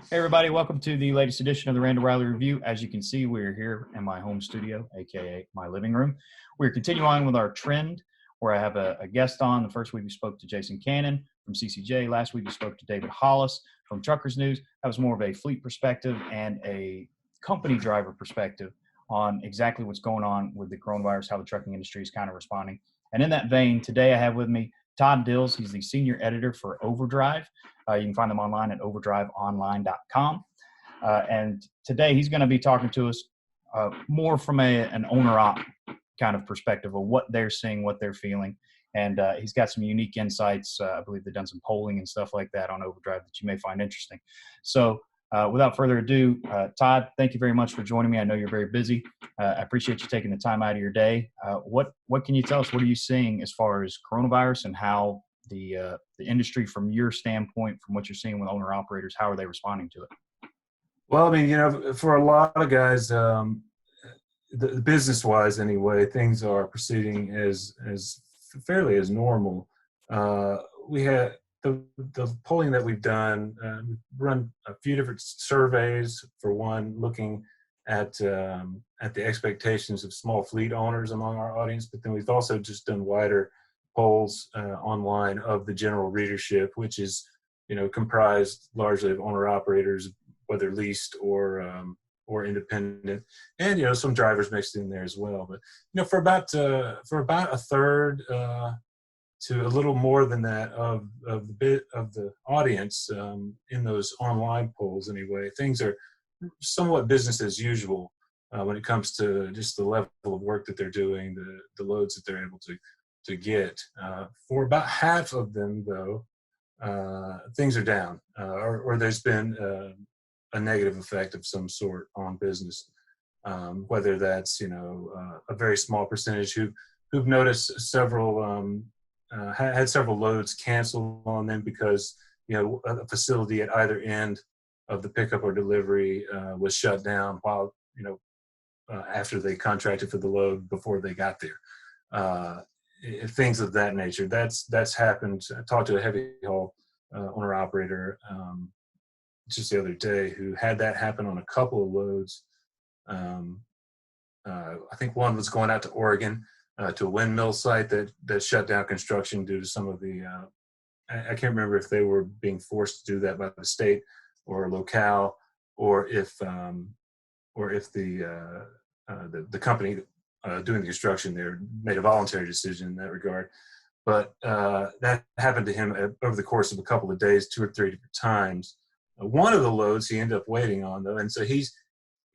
Hey everybody, welcome to the latest edition of the Randall-Reilly Review. As you can see, we're here in my home studio, aka my living room. We're continuing on with our trend where I have a guest on. The first week we spoke to Jason Cannon from CCJ. Last week we spoke to David Hollis from Truckers News. That was more of a fleet perspective and a company driver perspective on exactly what's going on with the coronavirus, how the trucking industry is kind of responding. And in that vein, today I have with me Todd Dills. He's the senior editor for Overdrive. You can find them online at overdriveonline.com. And today he's going to be talking to us more from an owner-op kind of perspective of what they're seeing, what they're feeling. And he's got some unique insights. I believe they've done some polling and stuff like that on Overdrive that you may find interesting. So without further ado, Todd, thank you very much for joining me. I know you're very busy. I appreciate you taking the time out of your day. What can you tell us? What are you seeing as far as coronavirus and how the industry, from your standpoint, from what you're seeing with owner operators, how are they responding to it? Well, I mean, for a lot of guys, the business-wise anyway, things are proceeding as fairly as normal. We had the polling that we've done. We've run a few different surveys. For one, looking at the expectations of small fleet owners among our audience, but then we've also just done wider polls online of the general readership, which is comprised largely of owner operators, whether leased or independent, and some drivers mixed in there as well. But for about a third to a little more than that of the audience in those online polls anyway, things are somewhat business as usual when it comes to just the level of work that they're doing, the loads that they're able to get. For about half of them, though, things are down, or there's been a negative effect of some sort on business, whether that's a very small percentage who've noticed several had several loads canceled on them because a facility at either end of the pickup or delivery was shut down while after they contracted for the load before they got there. Things of that nature. That's happened. I talked to a heavy haul owner operator just the other day who had that happen on a couple of loads. I think one was going out to Oregon to a windmill site that shut down construction due to some of the I can't remember if they were being forced to do that by the state or locale, or if the company doing the construction there made a voluntary decision in that regard. But that happened to him over the course of a couple of days, 2 or 3 different times. One of the loads he ended up waiting on, though, and so he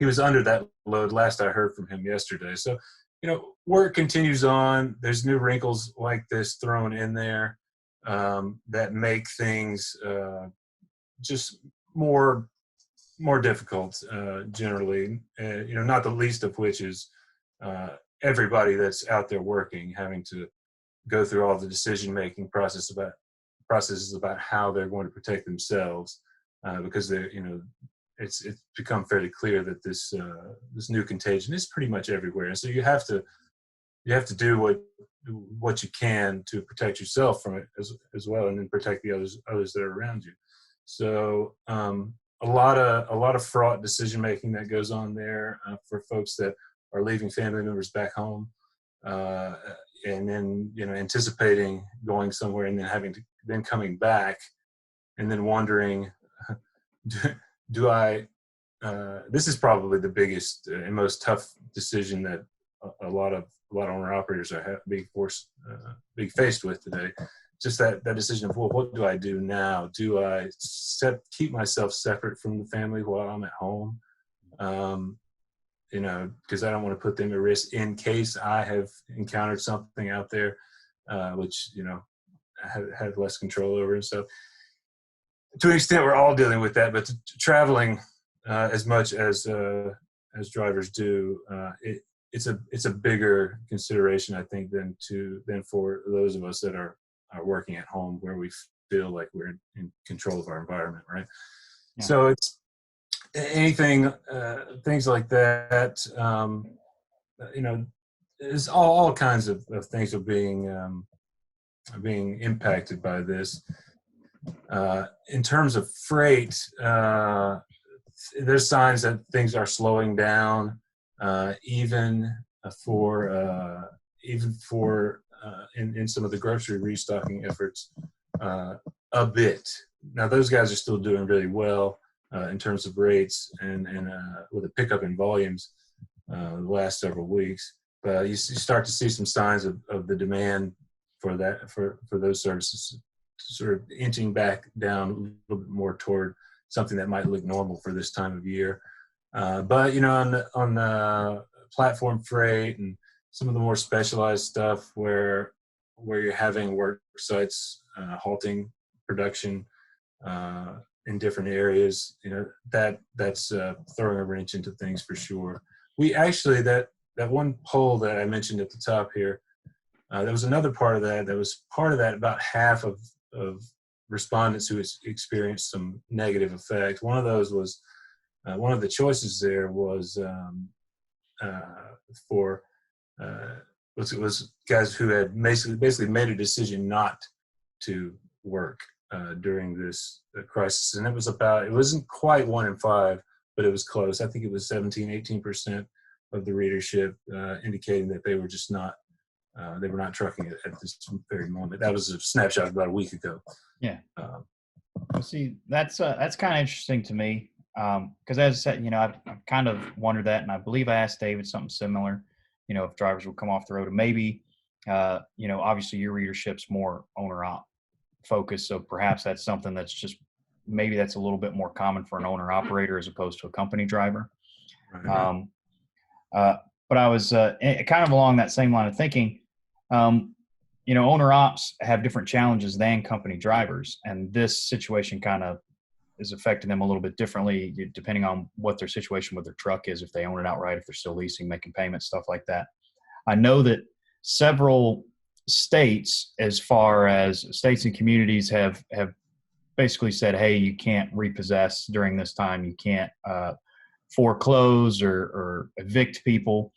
was under that load last I heard from him yesterday. So, work continues on. There's new wrinkles like this thrown in there that make things just more difficult generally. Not the least of which is everybody that's out there working, having to go through all the decision-making processes about how they're going to protect themselves, because it's become fairly clear that this new contagion is pretty much everywhere, and so you have to do what you can to protect yourself from it as well, and then protect the others that are around you. So a lot of fraught decision-making that goes on there for folks that are leaving family members back home, and then anticipating going somewhere and then coming back, and then wondering, do I? This is probably the biggest and most tough decision that a lot of owner operators are being faced with today. Just that decision of, well, what do I do now? Do I keep myself separate from the family while I'm at home? Because I don't want to put them at risk in case I have encountered something out there, which I had less control over. And so, to an extent, we're all dealing with that. But traveling as much as drivers do, it's a bigger consideration, I think, than for those of us that are working at home, where we feel like we're in control of our environment, right? Yeah. So it's anything, things like that. Is all kinds of things are being impacted by this. In terms of freight, there's signs that things are slowing down, even for in some of the grocery restocking efforts, a bit. Now those guys are still doing really well in terms of rates and with a pickup in volumes the last several weeks. But you start to see some signs of the demand for those services sort of inching back down a little bit more toward something that might look normal for this time of year. But on the platform freight and some of the more specialized stuff where you're having work sites halting production in different areas, that's throwing a wrench into things for sure. We actually that one poll that I mentioned at the top here, there was another part of that. That was part of that. About half of respondents who experienced some negative effect. One of those was one of the choices there was for was guys who had basically made a decision not to work during this crisis, and it wasn't quite 1 in 5, but it was close. I think it was 18% of the readership indicating that they were just not trucking at this very moment. That was a snapshot about a week ago. Yeah. See, that's kind of interesting to me because, as I said, I've kind of wondered that, and I believe I asked David something similar. If drivers would come off the road, and maybe, obviously your readership's more owner-op focused, so perhaps that's something that's a little bit more common for an owner-operator as opposed to a company driver. Right. But I was kind of along that same line of thinking. Owner ops have different challenges than company drivers, and this situation kind of is affecting them a little bit differently depending on what their situation with their truck is, if they own it outright, if they're still leasing, making payments, stuff like that. I know that several states, as far as states and communities, have basically said, hey, you can't repossess during this time. You can't foreclose or evict people.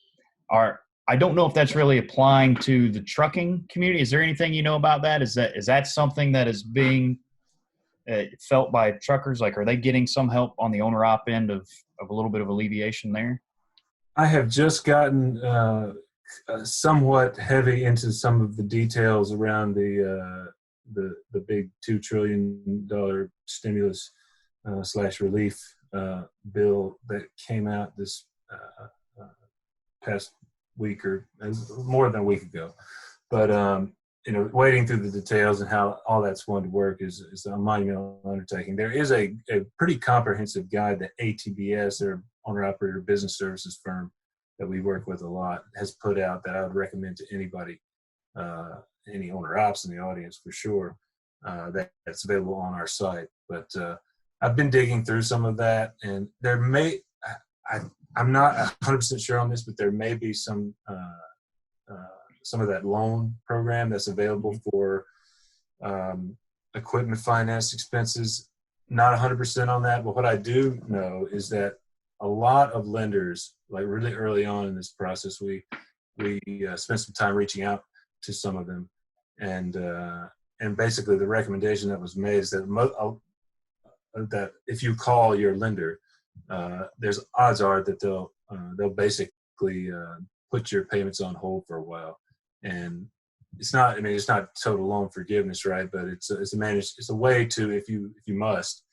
I don't know if that's really applying to the trucking community. Is there anything you know about that? Is that something that is being felt by truckers? Like, are they getting some help on the owner-op end of a little bit of alleviation there? I have just gotten somewhat heavy into some of the details around the big $2 trillion stimulus / relief bill that came out this past week, or more than a week ago. But wading through the details and how all that's going to work is a monumental undertaking. There is a pretty comprehensive guide that ATBS, or owner operator business services firm that we work with a lot, has put out that I would recommend to anybody, any owner ops in the audience for sure. That's available on our site. But I've been digging through some of that, and I'm not 100% sure on this, but there may be some of that loan program that's available for equipment finance expenses. Not 100% on that, but what I do know is that a lot of lenders, like really early on in this process, we spent some time reaching out to some of them, and basically the recommendation that was made is that that if you call your lender, there's odds are that they'll basically put your payments on hold for a while. And it's not total loan forgiveness, right? But it's a way to, if you must,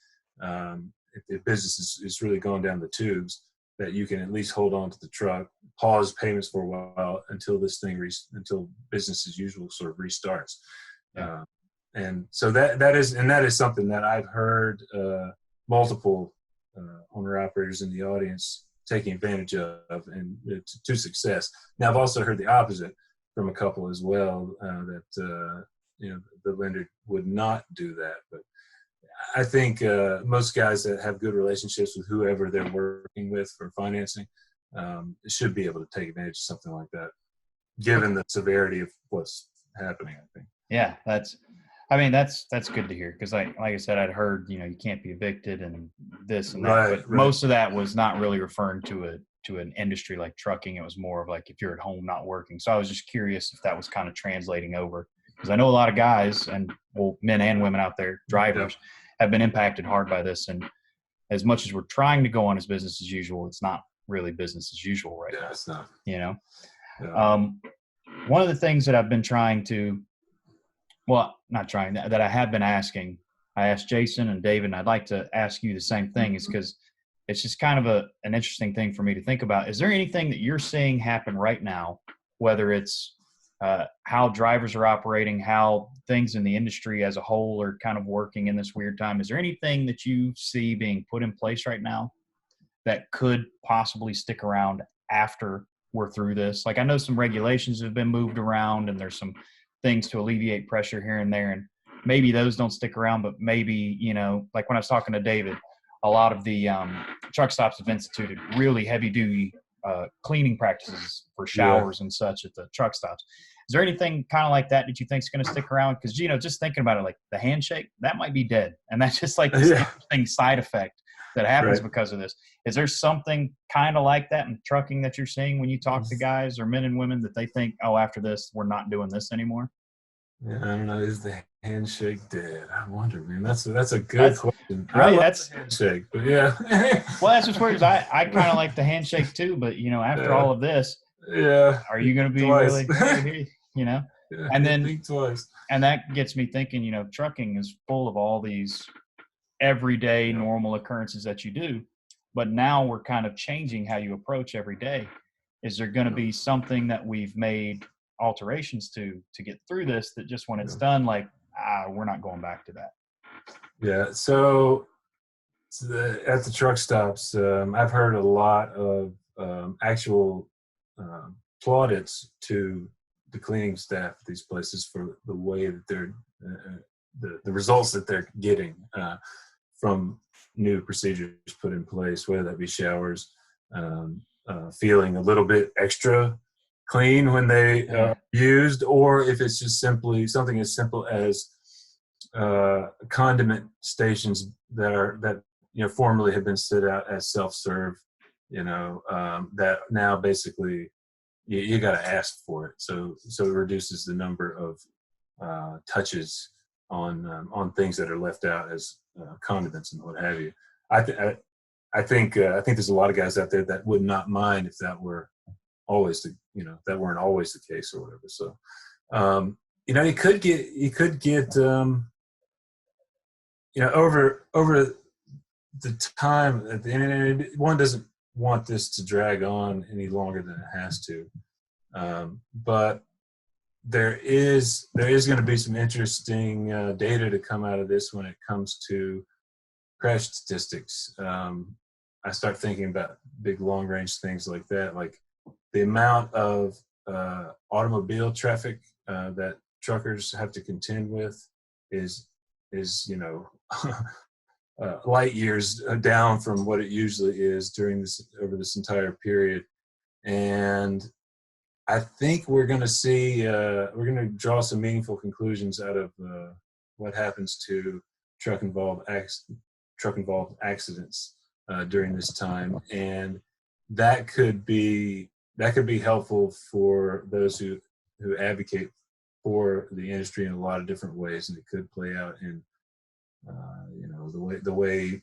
if the business is really going down the tubes, that you can at least hold on to the truck, pause payments for a while until until business as usual sort of restarts. Yeah. And so that is something that I've heard multiple owner operators in the audience taking advantage of, and to success. Now, I've also heard the opposite from a couple as well, that the lender would not do that. But I think most guys that have good relationships with whoever they're working with for financing should be able to take advantage of something like that, given the severity of what's happening, I think. Yeah, that's good to hear, because like I said, I'd heard you can't be evicted and this and that, right, but most of that was not really referring to an industry like trucking. It was more of like if you're at home not working. So I was just curious if that was kind of translating over because I know a lot of guys and men and women out there, drivers, have been impacted hard by this. And as much as we're trying to go on as business as usual, it's not really business as usual right now. It's not. You know, Yeah. One of the things that I've been trying to, well, not trying, that I have been asking, I asked Jason and David, and I'd like to ask you the same thing, is because it's just kind of an interesting thing for me to think about. Is there anything that you're seeing happen right now, whether it's how drivers are operating, how things in the industry as a whole are kind of working in this weird time? Is there anything that you see being put in place right now that could possibly stick around after we're through this? Like, I know some regulations have been moved around and there's some things to alleviate pressure here and there, and maybe those don't stick around, but maybe, you know, like when I was talking to David, a lot of the truck stops have instituted really heavy duty cleaning practices for showers and such at the truck stops. Is there anything kind of like that you think is going to stick around? Because, you know, just thinking about it, like the handshake, that might be dead. And that's just like this interesting side effect that happens because of this. Is there something kind of like that in trucking that you're seeing when you talk to guys or men and women that they think, oh, after this, we're not doing this anymore? Yeah, I don't know. Is the handshake dead? I wonder, man. That's a good question. Right. I love the handshake, but yeah. Well, that's what's weird. I kind of like the handshake too, but you know, after all of this, are you going to be really, you know? Yeah, and then think twice. And that gets me thinking. You know, trucking is full of all these everyday normal occurrences that you do, but now we're kind of changing how you approach every day. Is there going to be something that we've made alterations to get through this that just when it's done, like, we're not going back to that? Yeah. So at the truck stops, I've heard a lot of actual plaudits to the cleaning staff at these places for the way that they're the results that they're getting from new procedures put in place, whether that be showers, feeling a little bit extra clean when they are used, or if it's just simply something as simple as condiment stations that you know formerly have been set out as self-serve, you know, that now basically you got to ask for it, so it reduces the number of touches on things that are left out as condiments and what have you. I think there's a lot of guys out there that would not mind if that were always that weren't always the case or whatever. So you know, you could get you know, over the time at the end, one doesn't want this to drag on any longer than it has to, but there is going to be some interesting data to come out of this when it comes to crash statistics. I start thinking about big long range things like that, like the amount of automobile traffic that truckers have to contend with is you know light years down from what it usually is over this entire period. And I think we're going to see we're going to draw some meaningful conclusions out of what happens to truck involved accidents during this time, and that could be helpful for those who advocate for the industry in a lot of different ways, and it could play out in you know, the way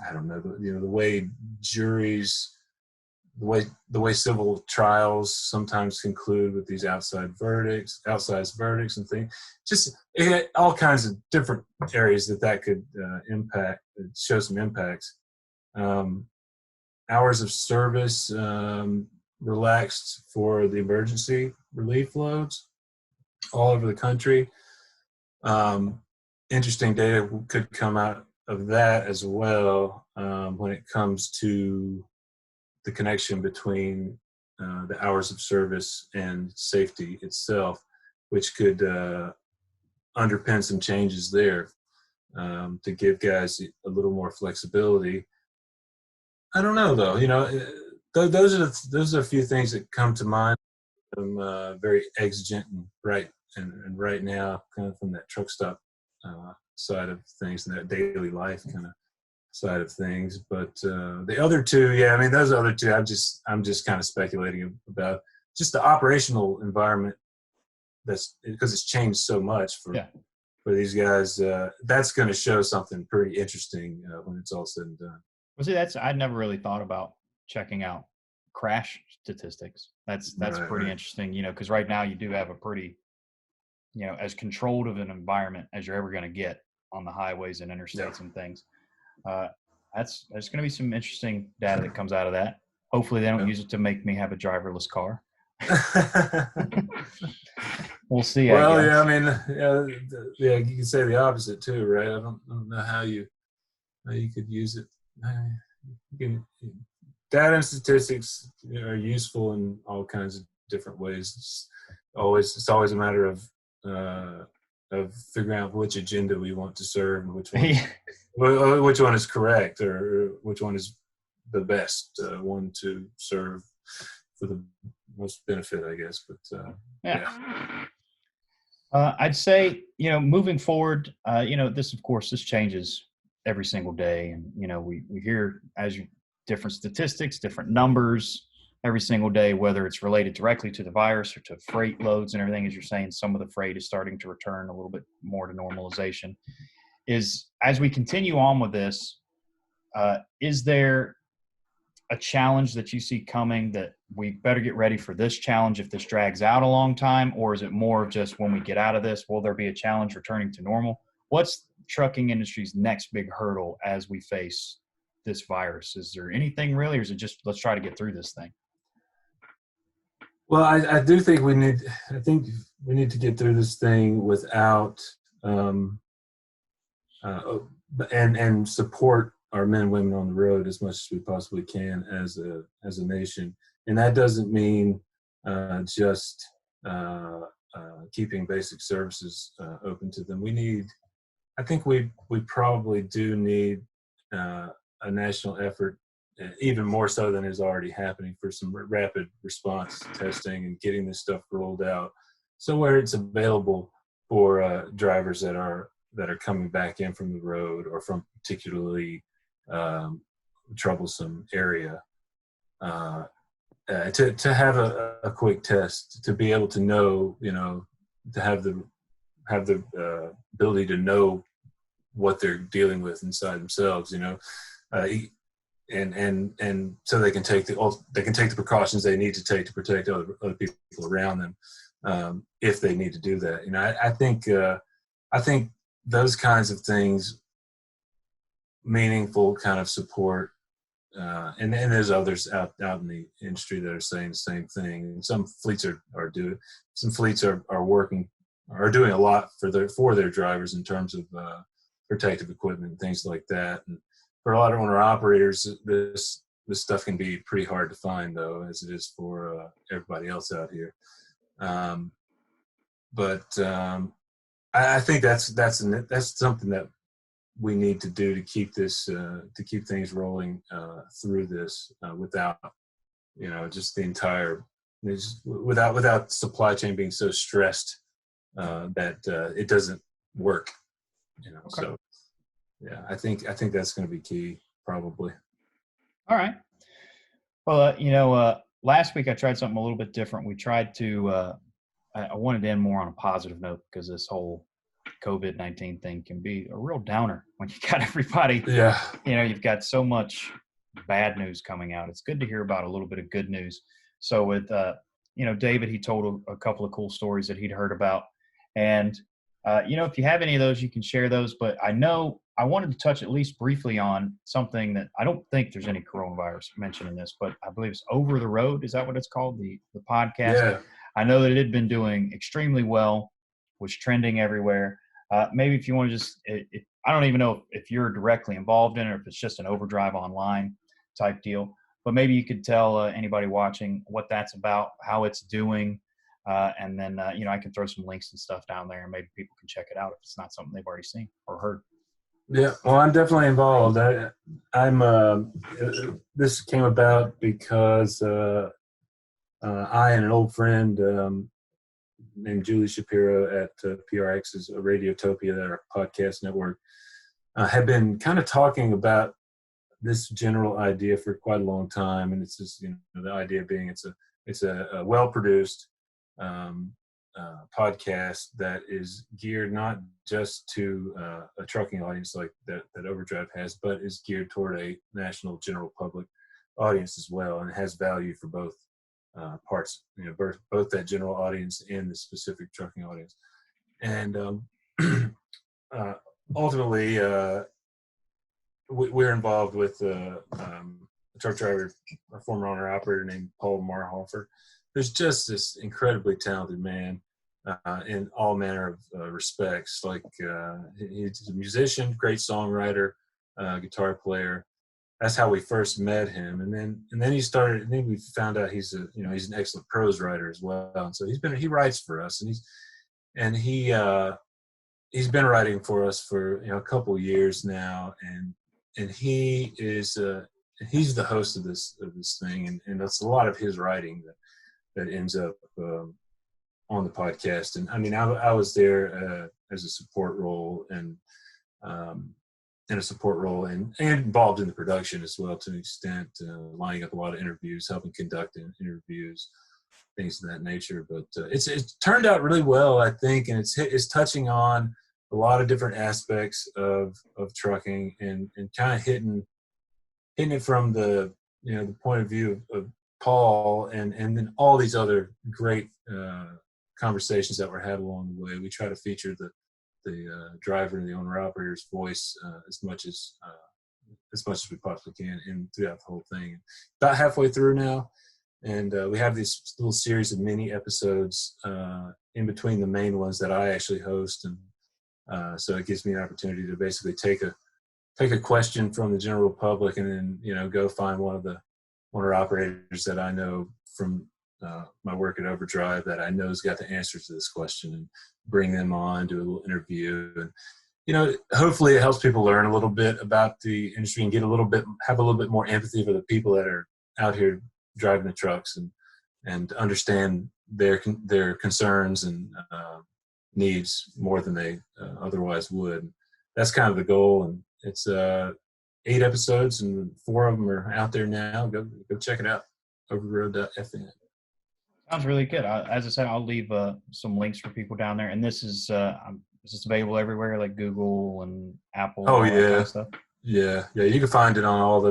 I don't know, the way juries, the way civil trials sometimes conclude with these outsized verdicts and things. Just all kinds of different areas that could show some impacts. Hours of service relaxed for the emergency relief loads all over the country. Interesting data could come out of that as well when it comes to the connection between the hours of service and safety itself, which could underpin some changes there to give guys a little more flexibility. I don't know though. You know, those are a few things that come to mind. I'm very exigent and right now, kind of from that truck stop side of things and that daily life kind of side of things. But the other two, I mean, those other two, I'm just kind of speculating about just the operational environment that's because it's changed so much for Yeah. for these guys. That's going to show something pretty interesting when it's all said and done. Well, see, I'd never really thought about checking out crash statistics. That's pretty Right. interesting, because right now you do have a pretty, as controlled of an environment as you're ever going to get on the highways and interstates and things. Uh, there's going to be some interesting data that comes out of that. Hopefully they don't use it to make me have a driverless car. We'll see. Well, I guess. yeah, I mean, yeah, you can say the opposite too, right? I don't know how you could use it. Data and statistics are useful in all kinds of different ways. It's always a matter of figuring out which agenda we want to serve and which one is correct or which one is the best one to serve for the most benefit, I guess. But yeah. I'd say, moving forward, this changes every single day. And, we hear different statistics, different numbers every single day, whether it's related directly to the virus or to freight loads and everything. As you're saying, some of the freight is starting to return a little bit more to normalization. As we continue on with this, is there a challenge that you see coming that we better get ready for this challenge if this drags out a long time? Or is it more of just when we get out of this, will there be a challenge returning to normal? What's trucking industry's next big hurdle as we face this virus? Is there anything really, or is it just let's try to get through this thing? Well, I do think we need to get through this thing without and support our men and women on the road as much as we possibly can as a nation. And that doesn't mean just keeping basic services open to them. I think we probably do need a national effort, even more so than is already happening, for some rapid response testing and getting this stuff rolled out. So where it's available for drivers that are coming back in from the road or from particularly troublesome area, to have a quick test, to be able to know, to have the ability to know what they're dealing with inside themselves, and so they can take the precautions they need to take to protect other people around them, if they need to do that. I think those kinds of things, meaningful kind of support, and there's others out in the industry that are saying the same thing. And some fleets are doing a lot for their drivers in terms of protective equipment and things like that. And for a lot of owner operators, this stuff can be pretty hard to find, though, as it is for everybody else out here. I think that's something that we need to do to keep things rolling through this without just the entire without supply chain being so stressed that it doesn't work. Okay. So yeah, I think that's going to be key, probably. All right. Well, last week I tried something a little bit different. We tried to I wanted to end more on a positive note, because this whole COVID-19 thing can be a real downer when you got everybody. Yeah. You've got so much bad news coming out. It's good to hear about a little bit of good news. So with, David, he told a couple of cool stories that he'd heard about. And, if you have any of those, you can share those. But I wanted to touch at least briefly on something that I don't think there's any coronavirus mentioned in this, but I believe it's Over the Road. Is that what it's called? The podcast? Yeah. I know that it had been doing extremely well, was trending everywhere. Maybe if you want to just, I don't even know if you're directly involved in it or if it's just an Overdrive Online type deal, but maybe you could tell anybody watching what that's about, how it's doing, and then, I can throw some links and stuff down there, and maybe people can check it out if it's not something they've already seen or heard. Yeah, well, I'm definitely involved. This came about because I and an old friend named Julie Shapiro at PRX's Radiotopia, their podcast network, had been kind of talking about this general idea for quite a long time. And it's just, the idea being it's a well-produced podcast that is geared not just to a trucking audience like that Overdrive has, but is geared toward a national general public audience as well, and it has value for both parts, both that general audience and the specific trucking audience. And ultimately, we're involved with a truck driver, a former owner-operator named Paul Marhofer. There's just this incredibly talented man in all manner of respects. Like he's a musician, great songwriter, guitar player. That's how we first met him, and then he started. And then we found out he's an excellent prose writer as well. And so he writes for us, and he's been writing for us for a couple of years now, and he's the host of this thing, and that's a lot of his writing that ends up on the podcast. And I mean, I was there as a support role and involved in the production as well to an extent, lining up a lot of interviews, helping conduct interviews, things of that nature. But it's turned out really well, I think, and it's touching on a lot of different aspects of trucking and kind of hitting it from the the point of view of Paul and then all these other great conversations that were had along the way. We try to feature the driver and the owner operator's voice as much as we possibly can and throughout the whole thing. About halfway through now, and we have this little series of mini episodes in between the main ones that I actually host, and so it gives me an opportunity to basically take a question from the general public and then go find one of the owner operators that I know from my work at Overdrive that I know has got the answers to this question, and bring them on, do a little interview, and hopefully it helps people learn a little bit about the industry and have a little bit more empathy for the people that are out here driving the trucks and understand their concerns and needs more than they otherwise would. That's kind of the goal, and it's 8 episodes, and 4 of them are out there now. Go check it out. Overroad.fm. Sounds really good. As I said, I'll leave some links for people down there. And this is available everywhere, like Google and Apple. Oh, and all that yeah. kind of stuff. Yeah. You can find it on all the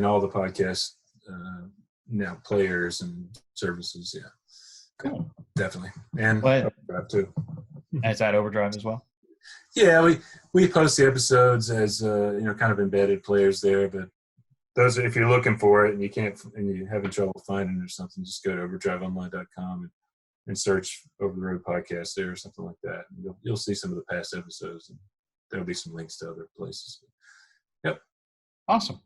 all the podcast players and services. Yeah. Cool. Definitely. And Overdrive too. And it's at Overdrive as well? Yeah, we post the episodes as kind of embedded players there, but those are, if you're looking for it and you're having trouble finding it or something, just go to overdriveonline.com and search Over the Road Podcast there or something like that. And you'll see some of the past episodes, and there'll be some links to other places. Yep. Awesome.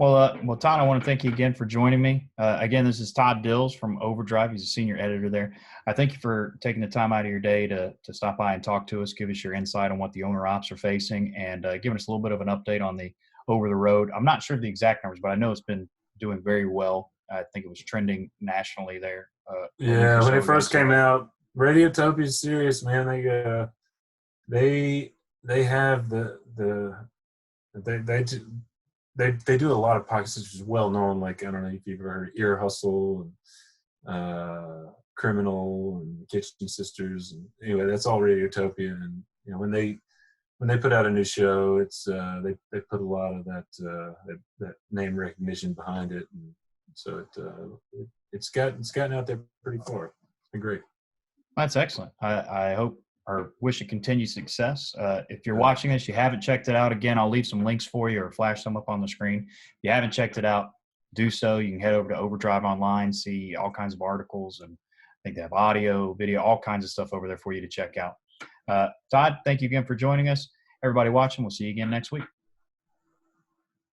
Well, Todd, I want to thank you again for joining me. Again, this is Todd Dills from Overdrive. He's a senior editor there. I thank you for taking the time out of your day to stop by and talk to us, give us your insight on what the owner ops are facing, and giving us a little bit of an update on the Over the Road. I'm not sure of the exact numbers, but I know it's been doing very well. I think it was trending nationally there. Yeah, when it first came out, Radiotopia is serious, man. They have they do a lot of podcasts which is well known. Like, I don't know if you've ever heard Ear Hustle and Criminal and Kitchen Sisters. And anyway, that's all Radiotopia. And when they put out a new show, it's they put a lot of that name recognition behind it, and so it's gotten out there pretty far. It's been great. That's excellent. I hope or wish it continued success. If you're watching this, you haven't checked it out, again, I'll leave some links for you or flash them up on the screen. If you haven't checked it out, do so. You can head over to Overdrive Online, see all kinds of articles, and I think they have audio, video, all kinds of stuff over there for you to check out. Todd, thank you again for joining us. Everybody watching, we'll see you again next week.